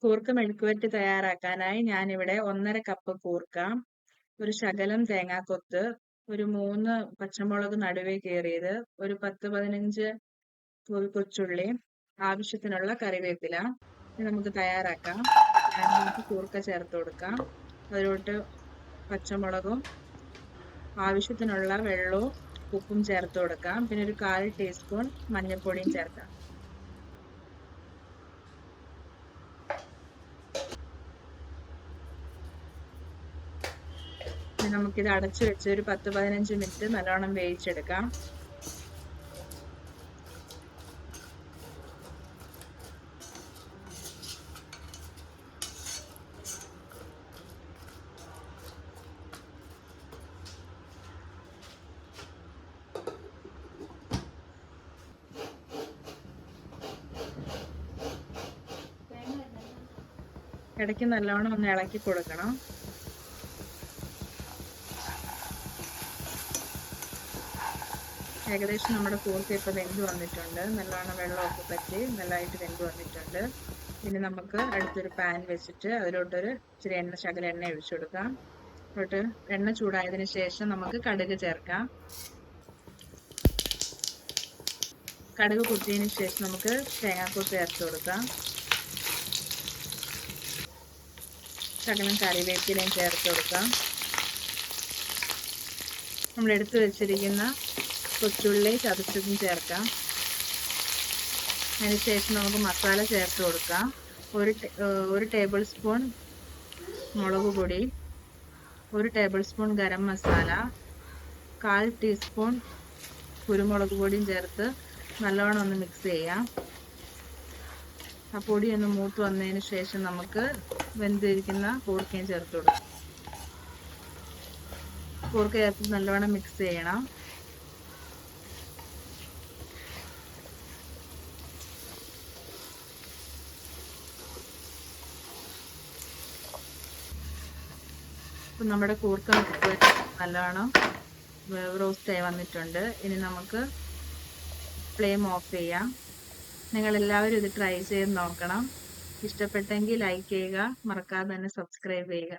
കൂർക്ക മെഴുക്കുവരട്ടി തയ്യാറാക്കാനായി ഞാനിവിടെ 1.5 കപ്പ് കൂർക്ക, ഒരു ശകലം തേങ്ങാക്കൊത്ത്, ഒരു 3 പച്ചമുളക് നടുവേ കീറിയത്, ഒരു 10-15 കൊച്ചുള്ളി, ആവശ്യത്തിനുള്ള കറിവേപ്പില. ഇത് നമുക്ക് തയ്യാറാക്കാം. അതിലേക്ക് കൂർക്ക ചേർത്ത് കൊടുക്കാം. അതിലോട്ട് പച്ചമുളകും ആവശ്യത്തിനുള്ള വെള്ളവും ഉപ്പും ചേർത്ത് കൊടുക്കാം. പിന്നെ ഒരു 1/4 ടീസ്പൂൺ മഞ്ഞൾപ്പൊടിയും ചേർക്കാം. നമുക്കിത് അടച്ചു വെച്ച് ഒരു 10-15 മിനിറ്റ് നല്ലോണം വേവിച്ചെടുക്കാം. ഇടയ്ക്ക് നല്ലോണം ഒന്ന് ഇളക്കി കൊടുക്കണം. ഏകദേശം നമ്മുടെ കൂർക്ക ഇപ്പോൾ വെന്ത് വന്നിട്ടുണ്ട്. നല്ലോണം വെള്ളമൊക്കെ പറ്റി നല്ലതായിട്ട് വെന്ത് വന്നിട്ടുണ്ട്. ഇനി നമുക്ക് അടുത്തൊരു പാൻ വെച്ചിട്ട് അതിലോട്ടൊരു ഇച്ചിരി ശകലം എണ്ണ ഒഴിച്ചു കൊടുക്കാം. അതിലോട്ട് എണ്ണ ചൂടായതിനു ശേഷം നമുക്ക് കടുക് ചേർക്കാം. കടുക് പൊട്ടിയതിന് ശേഷം നമുക്ക് തേങ്ങാക്കൊത്ത് ചേർത്ത് കൊടുക്കാം. ശകലം കറിവേപ്പിലയും ചേർത്ത് കൊടുക്കാം. നമ്മൾ എടുത്തു വെച്ചിരിക്കുന്ന കൊച്ചുള്ളി ചതച്ചതും ചേർക്കാം. അതിനുശേഷം നമുക്ക് മസാല ചേർത്ത് കൊടുക്കാം. ഒരു ടേബിൾ സ്പൂൺ മുളക് പൊടി, 1 table spoon garam masala, 1/4 teaspoon കുരുമുളക് പൊടിയും ചേർത്ത് നല്ലോണം ഒന്ന് മിക്സ് ചെയ്യാം. ആ പൊടി ഒന്ന് മൂത്ത് വന്നതിന് ശേഷം നമുക്ക് വെന്തിരിക്കുന്ന കൂർക്കയും ചേർത്ത് കൊടുക്കാം. കൂർക്ക ചേർത്ത് നല്ലോണം മിക്സ് ചെയ്യണം. ഇപ്പം നമ്മുടെ കൂർക്ക നല്ലോണം റോസ്റ്റായി വന്നിട്ടുണ്ട്. ഇനി നമുക്ക് ഫ്ലെയിം ഓഫ് ചെയ്യാം. നിങ്ങളെല്ലാവരും ഇത് ട്രൈ ചെയ്ത് നോക്കണം. ഇഷ്ടപ്പെട്ടെങ്കിൽ ലൈക്ക് ചെയ്യുക, മറക്കാതെ തന്നെ സബ്സ്ക്രൈബ് ചെയ്യുക.